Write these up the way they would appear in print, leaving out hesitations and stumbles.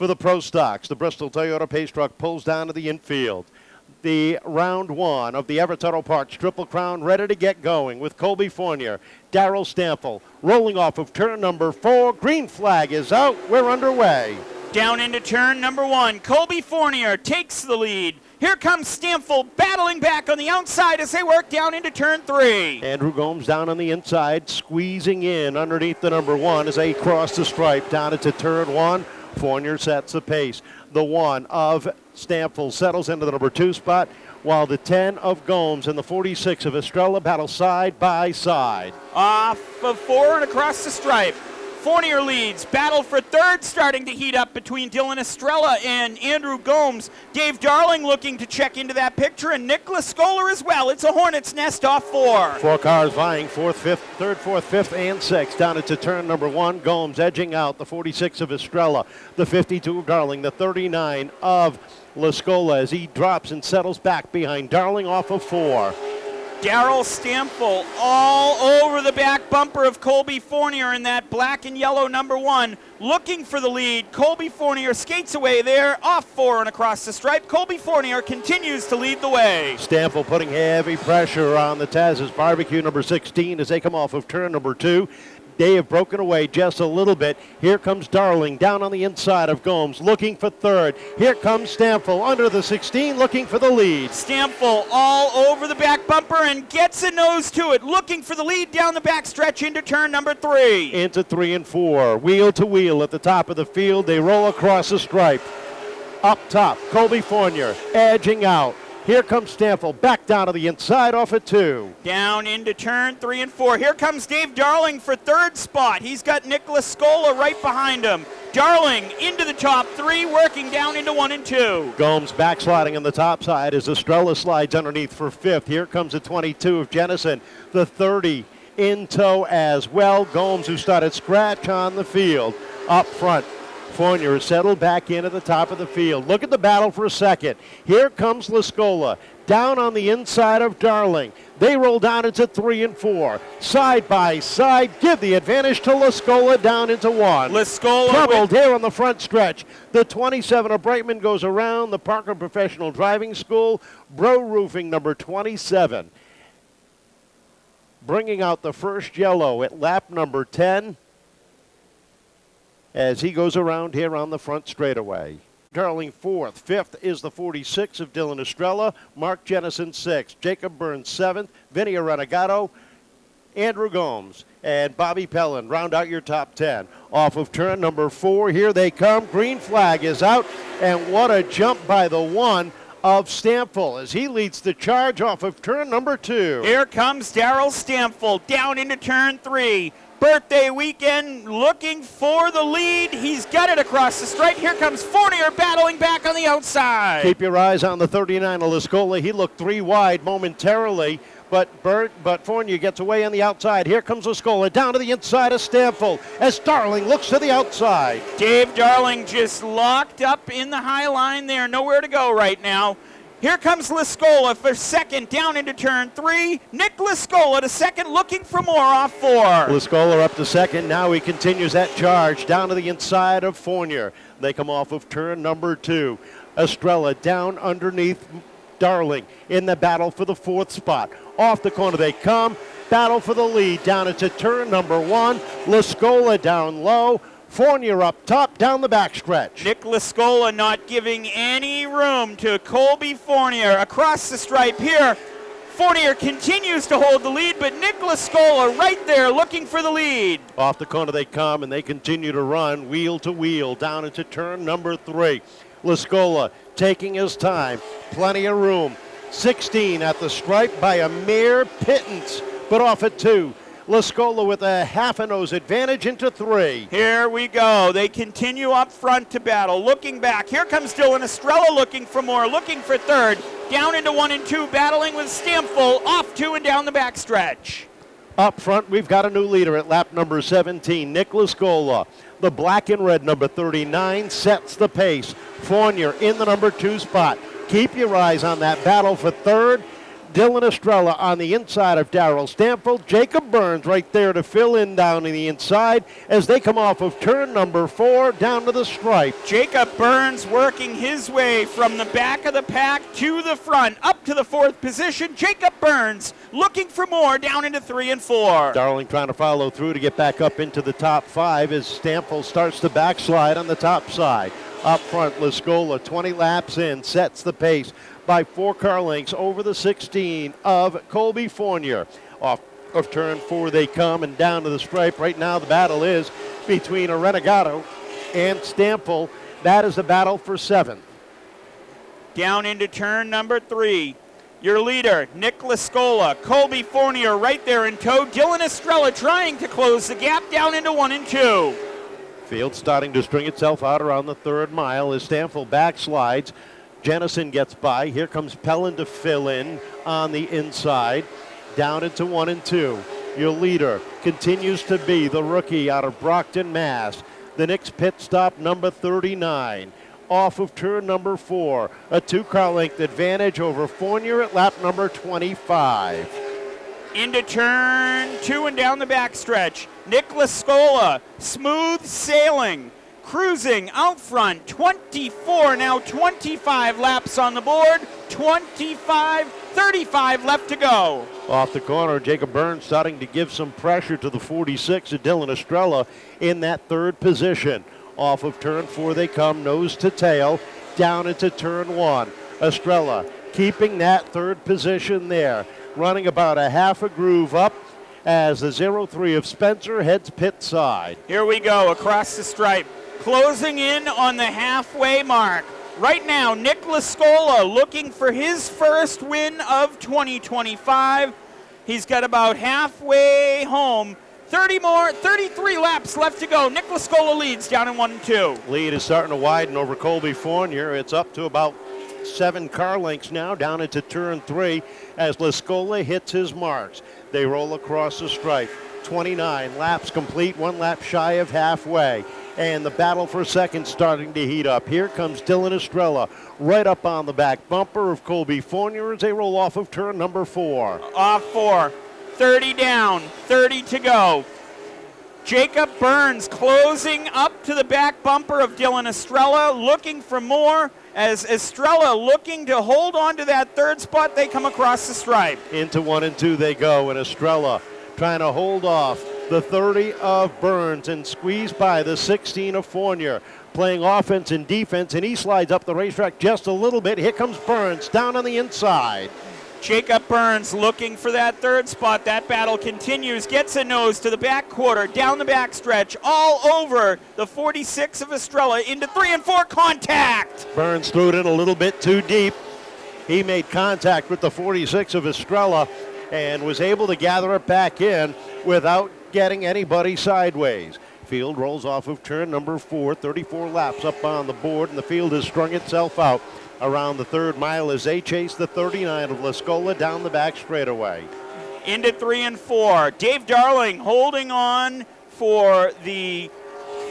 for the Pro Stocks. The Bristol Toyota Pace Truck pulls down to the infield. The round one of the Everett Auto Parts Triple Crown ready to get going with Colby Fournier, Darrell Stample rolling off of turn number 4. Green flag is out. We're underway. Down into turn number 1. Colby Fournier takes the lead. Here comes Stample battling back on the outside as they work down into turn 3. Andrew Gomes down on the inside, squeezing in underneath the number 1 as they cross the stripe down into turn 1. Fournier sets the pace. The 1 of Stample settles into the number 2 spot, while the 10 of Gomes and the 46 of Estrella battle side by side. Off of 4 and across the stripe. Fournier leads. Battle for third starting to heat up between Dylan Estrella and Andrew Gomes. Dave Darling looking to check into that picture, and Nick Lascuola as well. It's a hornet's nest off 4. 4 cars vying, third, fourth, fifth, and sixth. Down into turn number 1. Gomes edging out the 46 of Estrella, the 52 of Darling, the 39 of Lascola as he drops and settles back behind Darling off of 4. Darrell Stample all over the back bumper of Colby Fournier in that black and yellow number 1, looking for the lead. Colby Fournier skates away there, off 4 and across the stripe. Colby Fournier continues to lead the way. Stample putting heavy pressure on the Taz's Barbecue number 16 as they come off of turn number 2. They have broken away just a little bit. Here comes Darling down on the inside of Gomes looking for third. Here comes Stample under the 16 looking for the lead. Stample all over the back bumper and gets a nose to it, looking for the lead down the back stretch into turn number 3. Into 3 and 4. Wheel to wheel at the top of the field. They roll across the stripe. Up top, Colby Fournier edging out. Here comes Stample back down to the inside off of 2. Down into turn 3 and 4. Here comes Dave Darling for third spot. He's got Nick Lascuola right behind him. Darling into the top 3, working down into 1 and 2. Gomes backsliding on the top side as Estrella slides underneath for 5th. Here comes the 22 of Jenison, the 30 in tow as well. Gomes, who started scratch on the field, up front. Fournier settled back in at the top of the field. Look at the battle for a second. Here comes Lascola down on the inside of Darling. They roll down into 3 and 4. Side by side, give the advantage to Lascola down into 1. Lascola troubled here on the front stretch. The 27 of Brightman goes around the Parker Professional Driving School. Bro Roofing number 27. Bringing out the first yellow at lap number 10. As he goes around here on the front straightaway. Darling 4th. 5th is the 46 of Dylan Estrella. Mark Jenison 6th. Jacob Burns 7th. Vinnie Arrenegado. Andrew Gomes and Bobby Pellin round out your top 10. Off of turn number 4. Here they come. Green flag is out. And what a jump by the 1 of Stample as he leads the charge off of turn number 2. Here comes Darrell Stample down into turn 3. Birthday weekend looking for the lead. He's got it across the stripe. Here comes Fournier battling back on the outside. Keep your eyes on the 39 of Lascola. He looked 3 wide momentarily, but Fournier gets away on the outside. Here comes Lascola down to the inside of Stample as Darling looks to the outside. Dave Darling just locked up in the high line there. Nowhere to go right now. Here comes Lascola for second, down into turn 3. Nick Lascuola to second, looking for more off 4. Lascola up to second. Now he continues that charge down to the inside of Fournier. They come off of turn number 2. Estrella down underneath Darling in the battle for the 4th spot. Off the corner they come. Battle for the lead down into turn number 1. Lascola down low. Fournier up top, down the backstretch. Nick Lascuola not giving any room to Colby Fournier across the stripe here. Fournier continues to hold the lead, but Nick Lascuola right there looking for the lead. Off the corner they come, and they continue to run wheel to wheel down into turn number 3. Lascola taking his time, plenty of room. 16 at the stripe by a mere pittance, but off at 2. Lascola with a half a nose advantage into 3. Here we go. They continue up front to battle. Looking back. Here comes Dylan Estrella looking for more. Looking for third. Down into 1 and 2. Battling with Stample. Off 2 and down the backstretch. Up front, we've got a new leader at lap number 17, Nick Lascuola. The black and red number 39 sets the pace. Fournier in the number 2 spot. Keep your eyes on that battle for third. Dylan Estrella on the inside of Darrell Stample. Jacob Burns right there to fill in down in the inside as they come off of turn number 4 down to the stripe. Jacob Burns working his way from the back of the pack to the front, up to the 4th position. Jacob Burns looking for more down into 3 and 4. Darling trying to follow through to get back up into the top 5 as Stample starts to backslide on the top side. Up front, Lascola, 20 laps in, sets the pace by 4 car lengths over the 16 of Colby Fournier. Off of turn 4 they come and down to the stripe. Right now the battle is between Arrenegado and Stample. That is the battle for 7th. Down into turn number 3. Your leader, Nick Lascuola, Colby Fournier right there in tow. Dylan Estrella trying to close the gap down into 1 and 2. Field starting to string itself out around the 3rd mile as Stample backslides. Jenison gets by. Here comes Pellin to fill in on the inside. Down into 1 and 2. Your leader continues to be the rookie out of Brockton, Mass. The next pit stop, number 39. Off of turn number 4. A 2-car length advantage over Fournier at lap number 25. Into turn 2 and down the backstretch. Nick Lascuola, smooth sailing, cruising out front. 24, now 25 laps on the board. 25, 35 left to go. Off the corner, Jacob Burns starting to give some pressure to the 46 of Dylan Estrella in that 3rd position. Off of turn 4 they come, nose to tail, down into turn 1. Estrella keeping that 3rd position there, running about a half a groove up as the 0-3 of Spencer heads pit side. Here we go across the stripe, closing in on the halfway mark. Right now, Nick Lascuola looking for his first win of 2025. He's got about halfway home. 33 laps left to go. Nick Lascuola leads down in 1 and 2. Lead is starting to widen over Colby Fournier. It's up to about 7 car lengths now, down into turn 3 as Lascola hits his marks. They roll across the stripe. 29 laps complete, 1 lap shy of halfway. And the battle for second starting to heat up. Here comes Dylan Estrella right up on the back bumper of Colby Fournier as they roll off of turn number 4. Off 4. 30 down, 30 to go. Jacob Burns closing up to the back bumper of Dylan Estrella, looking for more as Estrella looking to hold on to that 3rd spot. They come across the stripe. Into 1 and 2 they go, and Estrella trying to hold off the 30 of Burns and squeeze by the 16 of Fournier. Playing offense and defense, and he slides up the racetrack just a little bit. Here comes Burns down on the inside. Jacob Burns looking for that 3rd spot. That battle continues. Gets a nose to the back quarter, down the back stretch, all over the 46 of Estrella into 3 and 4 contact. Burns threw it in a little bit too deep. He made contact with the 46 of Estrella and was able to gather it back in without getting anybody sideways. Field rolls off of turn number 4, 34 laps up on the board, and the field has strung itself out around the 3rd mile as they chase the 39 of Lascola down the back straightaway. Into 3 and 4. Dave Darling holding on for the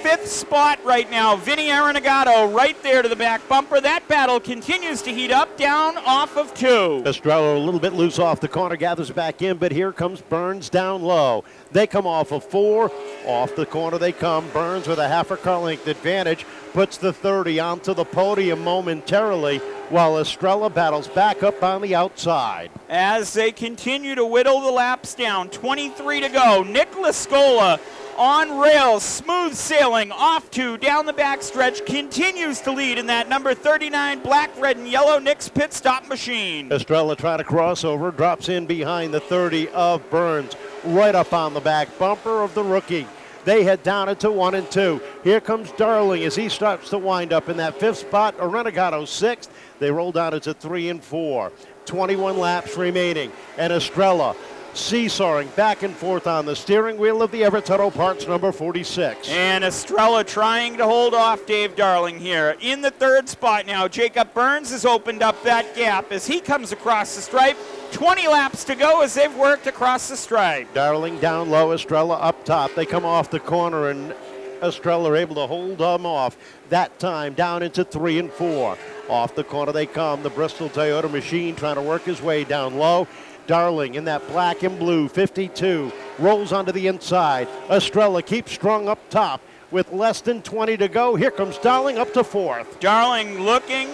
5th spot right now. Vinnie Arrenegado right there to the back bumper. That battle continues to heat up, down off of 2. Estrella a little bit loose off the corner, gathers back in, but here comes Burns down low. They come off of 4. Off the corner they come. Burns with a half a car length advantage puts the 30 onto the podium momentarily while Estrella battles back up on the outside. As they continue to whittle the laps down, 23 to go. Nick Lascuola on rails, smooth sailing, off 2 down the backstretch, continues to lead in that number 39 black, red, and yellow Nick's pit stop machine. Estrella trying to cross over, drops in behind the 30 of Burns, right up on the back bumper of the rookie. They head down into 1 and 2. Here comes Darling as he starts to wind up in that 5th spot. Arrenegado 6th. They roll down into 3 and 4. 21 laps remaining. And Estrella seesawing back and forth on the steering wheel of the Everett Auto Parts number 46. And Estrella trying to hold off Dave Darling here. In the 3rd spot now, Jacob Burns has opened up that gap as he comes across the stripe. 20 laps to go as they've worked across the stripe. Darling down low, Estrella up top. They come off the corner, and Estrella able to hold them off. That time down into 3 and 4. Off the corner they come. The Bristol Toyota machine trying to work his way down low. Darling in that black and blue 52 rolls onto the inside. Estrella keeps strong up top with less than 20 to go. Here comes Darling up to 4th. Darling looking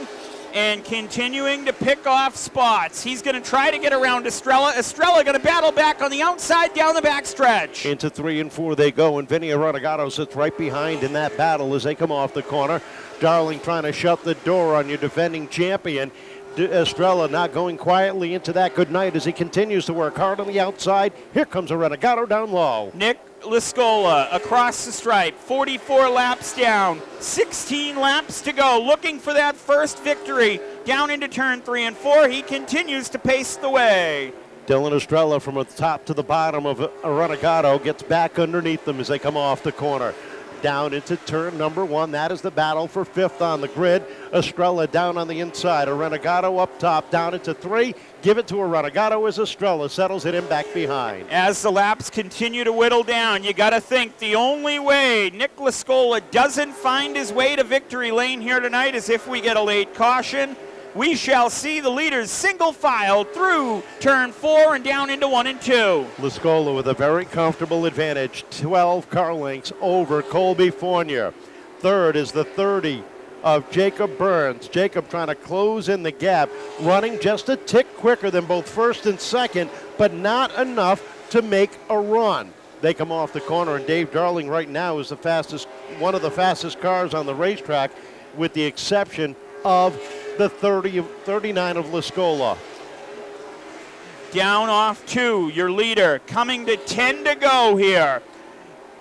and continuing to pick off spots. He's going to try to get around Estrella. Estrella going to battle back on the outside down the backstretch. Into 3 and 4 they go, and Vinnie Arrenegado sits right behind in that battle as they come off the corner. Darling trying to shut the door on your defending champion. Estrella not going quietly into that good night as he continues to work hard on the outside. Here comes Arrenegado down low. Nick Lascuola across the stripe, 44 laps down, 16 laps to go, looking for that first victory down into turn 3 and 4. He continues to pace the way. Dylan Estrella from the top to the bottom of Arrenegado gets back underneath them as they come off the corner. Down into turn number 1. That is the battle for 5th on the grid. Estrella down on the inside. Arrenegado up top, down into 3. Give it to Arrenegado as Estrella settles it in back behind. As the laps continue to whittle down, you got to think the only way Nick Lascuola doesn't find his way to victory lane here tonight is if we get a late caution. We shall see the leaders single file through turn 4 and down into 1 and 2. Lascola with a very comfortable advantage, 12 car lengths over Colby Fournier. Third is the 30 of Jacob Burns. Jacob trying to close in the gap, running just a tick quicker than both first and second, but not enough to make a run. They come off the corner, and Dave Darling right now is one of the fastest cars on the racetrack, with the exception of the 39 of Lascola. Down off 2, your leader, coming to 10 to go here.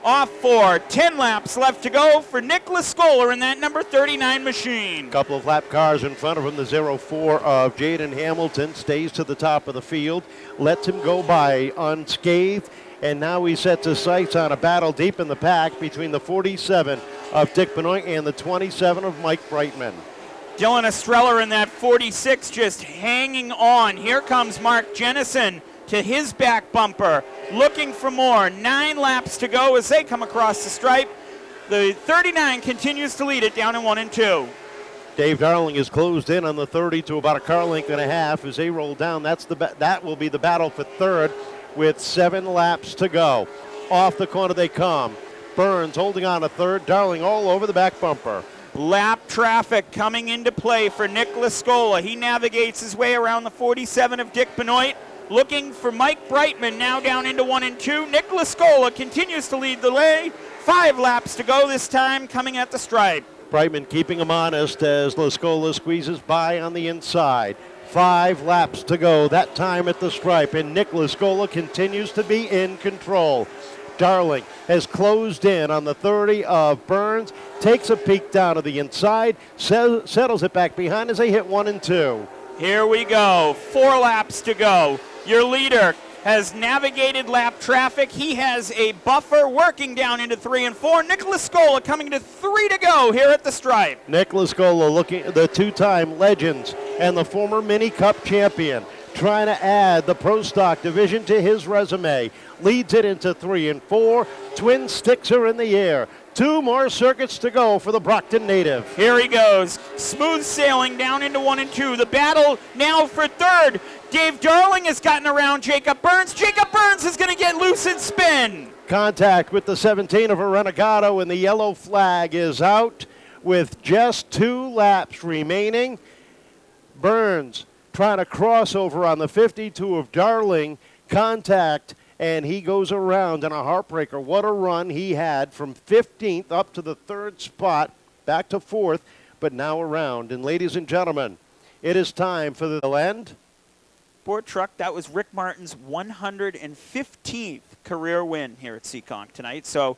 Off 4, 10 laps left to go for Nick Lascuola in that number 39 machine. Couple of lap cars in front of him. The 04 of Jaden Hamilton stays to the top of the field, lets him go by unscathed, and now he sets his sights on a battle deep in the pack between the 47 of Dick Benoit and the 27 of Mike Brightman. Dylan Estrella in that 46 just hanging on. Here comes Mark Jenison to his back bumper, looking for more. 9 laps to go as they come across the stripe. The 39 continues to lead it down in 1 and 2. Dave Darling is closed in on the 30 to about a car length and a half as they roll down. That will be the battle for third with 7 laps to go. Off the corner they come. Burns holding on to third. Darling all over the back bumper. Lap traffic coming into play for Nick Lascuola. He navigates his way around the 47 of Dick Benoit, looking for Mike Brightman now down into 1 and 2. Nick Lascuola continues to lead the way. 5 laps to go this time, coming at the stripe. Brightman keeping him honest as Lascola squeezes by on the inside. 5 laps to go, that time at the stripe, and Nick Lascuola continues to be in control. Darling has closed in on the 30 of Burns, takes a peek down to the inside, settles it back behind as they hit 1 and 2. Here we go, 4 laps to go. Your leader has navigated lap traffic. He has a buffer working down into 3 and 4. Nick Lascuola coming to 3 to go here at the stripe. Nick Lascuola, looking the 2-time Legends and the former Mini Cup champion, trying to add the Pro Stock division to his resume. Leads it into 3 and 4. Twin sticks are in the air. 2 more circuits to go for the Brockton native. Here he goes. Smooth sailing down into 1 and 2. The battle now for third. Dave Darling has gotten around Jacob Burns. Jacob Burns is going to get loose and spin. Contact with the 17 of Arrenegado, and the yellow flag is out with just 2 laps remaining. Burns trying to cross over on the 52 of Darling. Contact, and he goes around in a heartbreaker. What a run he had from 15th up to the 3rd spot, back to 4th, but now around. And ladies and gentlemen, it is time for the end. Board truck, that was Rick Martin's 115th career win here at Seekonk tonight. So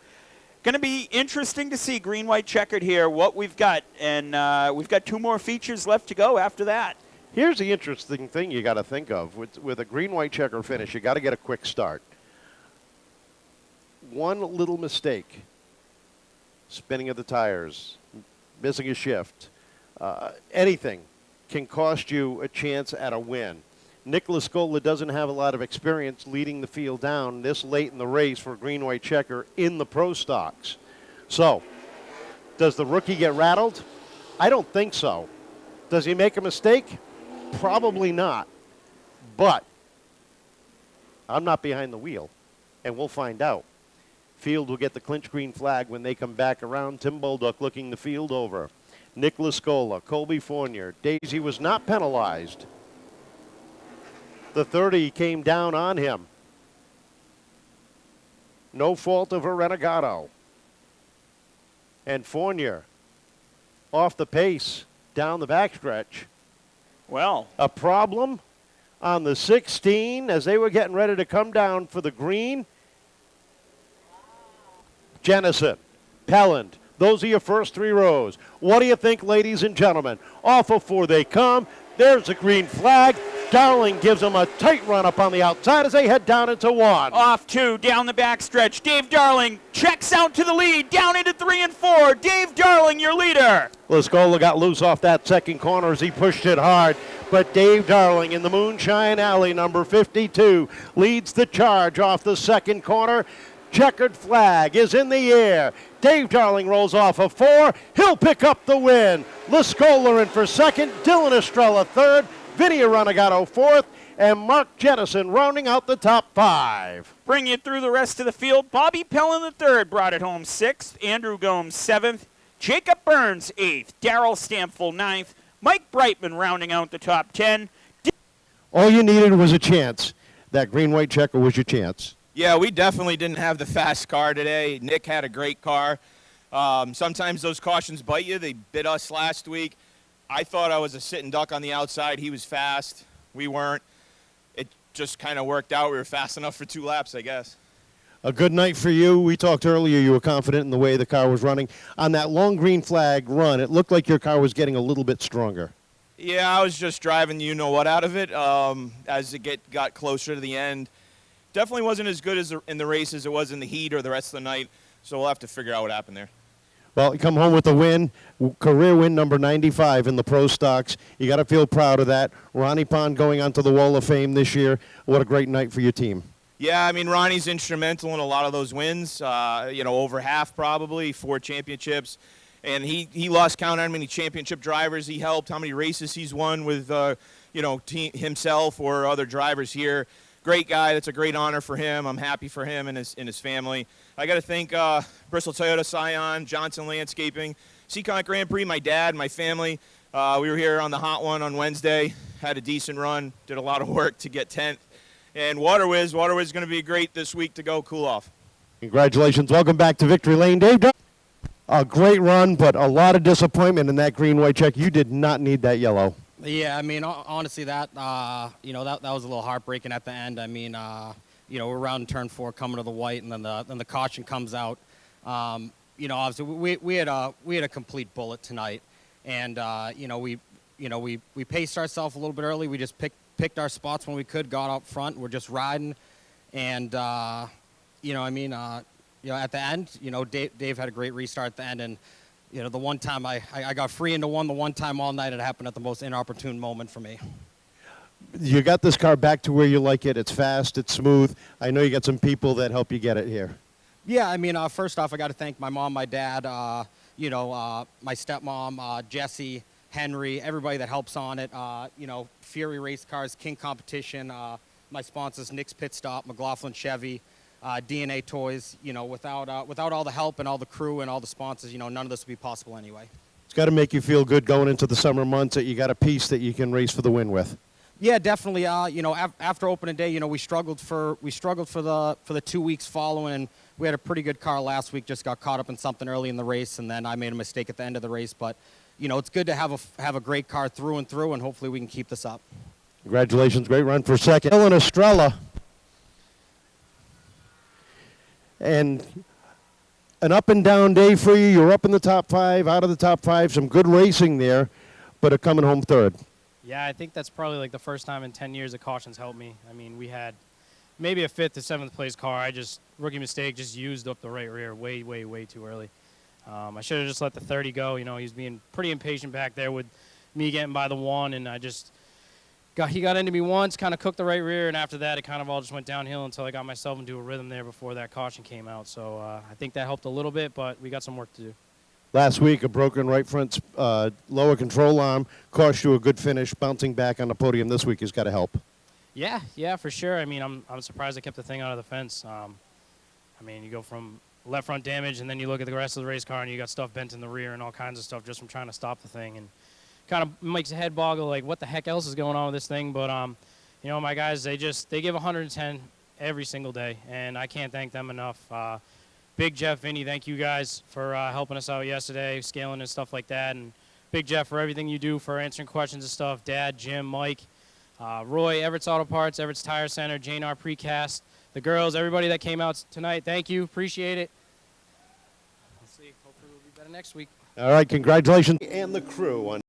going to be interesting to see green-white-checkered here, what we've got. And we've got 2 more features left to go after that. Here's the interesting thing you got to think of. With a green-white checker finish, you got to get a quick start. One little mistake, spinning of the tires, missing a shift, anything can cost you a chance at a win. Nick Lascuola doesn't have a lot of experience leading the field down this late in the race for a green-white checker in the Pro Stocks. So, does the rookie get rattled? I don't think so. Does he make a mistake? Probably not. But I'm not behind the wheel, and we'll find out. Field will get the clinch green flag when they come back around. Tim Bolduc looking the field over. Nick Lascuola, Colby Fournier. Daisy was not penalized. The 30 came down on him. No fault of Arrenegado. And Fournier off the pace down the backstretch. Well, A problem on the 16 as they were getting ready to come down for the green. Jenison, Pelland, those are your first 3 rows. What do you think, ladies and gentlemen? Off of 4 they come. There's the green flag. Darling gives them a tight run up on the outside as they head down into 1. off 2, down the backstretch. Dave Darling checks out to the lead, down into 3 and 4. Dave Darling, your leader. Lascola got loose off that second corner as he pushed it hard. But Dave Darling in the Moonshine Alley, number 52, leads the charge off the second corner. Checkered flag is in the air. Dave Darling rolls off a 4. He'll pick up the win. Lascola in for second. Dylan Estrella third. Vinnie Arrenegado fourth. And Mark Jenison rounding out the top 5. Bring you through the rest of the field. Bobby Pellin III brought it home 6th. Andrew Gomes 7th. Jacob Burns 8th. Darrell Stampfel 9th. Mike Brightman rounding out the top 10. All you needed was a chance. That green-white checker was your chance. Yeah, we definitely didn't have the fast car today. Nick had a great car. Sometimes those cautions bite you. They bit us last week. I thought I was a sitting duck on the outside. He was fast. We weren't. It just kind of worked out. We were fast enough for 2 laps, I guess. A good night for you. We talked earlier. You were confident in the way the car was running. On that long green flag run, it looked like your car was getting a little bit stronger. Yeah, I was just driving you-know-what out of it as it got closer to the end. Definitely wasn't as good as in the race as it was in the heat or the rest of the night, so we'll have to figure out what happened there. Well, you come home with a win, career win number 95 in the Pro Stocks. You got to feel proud of that. Ronnie Pond going onto the Wall of Fame this year. What a great night for your team. Yeah, I mean, Ronnie's instrumental in a lot of those wins, over half probably, 4 championships. And he lost count on how many championship drivers he helped, how many races he's won with, himself or other drivers here. Great guy. That's a great honor for him. I'm happy for him and his family. I got to thank Bristol Toyota Scion, Johnson Landscaping, Seekonk Grand Prix, my dad, my family. We were here on the Hot One on Wednesday, had a decent run, did a lot of work to get 10th. And Waterwiz is going to be great this week to go cool off. Congratulations. Welcome back to Victory Lane, Dave. A great run, but a lot of disappointment in that green-white check. You did not need that yellow. Yeah, I mean, honestly, that that was a little heartbreaking at the end. I mean, we're around turn 4, coming to the white, and then the caution comes out. Obviously, we had a complete bullet tonight, and we paced ourselves a little bit early. We just picked our spots when we could, got out front. We're just riding, and at the end, Dave had a great restart at the end, and. The one time I got free into one, the one time all night, it happened at the most inopportune moment for me. You got this car back to where you like it. It's fast. It's smooth. I know you got some people that help you get it here. Yeah, I mean, first off, I got to thank my mom, my dad, my stepmom, Jesse, Henry, everybody that helps on it. Fury Race Cars, King Competition, my sponsors, Nick's Pit Stop, McLaughlin Chevy. DNA Toys, without all the help and all the crew and all the sponsors, none of this would be possible anyway. It's got to make you feel good going into the summer months that you got a piece that you can race for the win with. Yeah, definitely. After opening day, we struggled for the 2 weeks following, and we had a pretty good car last week. Just got caught up in something early in the race, and then I made a mistake at the end of the race. But it's good to have a great car through and through, and hopefully we can keep this up. Congratulations, great run for second. Dylan Estrella. And an up and down day for you. You're up in the top 5, out of the top 5. Some good racing there, but a coming home third. Yeah, I think that's probably like the first time in 10 years the cautions helped me. I mean, we had maybe a 5th to 7th place car. Rookie mistake, just used up the right rear way, way, way too early. I should have just let the 30 go. He was being pretty impatient back there with me getting by the 1, and I just he got into me once, kind of cooked the right rear, and after that, it kind of all just went downhill until I got myself into a rhythm there before that caution came out. So I think that helped a little bit, but we got some work to do. Last week, a broken right front lower control arm cost you a good finish. Bouncing back on the podium this week has got to help. Yeah, for sure. I mean, I'm surprised I kept the thing out of the fence. I mean, you go from left front damage, and then you look at the rest of the race car, and you got stuff bent in the rear and all kinds of stuff just from trying to stop the thing, and kind of makes your head boggle, like what the heck else is going on with this thing. But you know, my guys, they give 110 every single day, and I can't thank them enough. Big Jeff, Vinnie, thank you guys for helping us out yesterday, scaling and stuff like that. And Big Jeff for everything you do for answering questions and stuff. Dad, Jim, Mike, Roy, Everett's Auto Parts, Everett's Tire Center, J&R Precast, the girls, everybody that came out tonight. Thank you. Appreciate it. We'll see. Hopefully we'll be better next week. All right, congratulations. And the crew on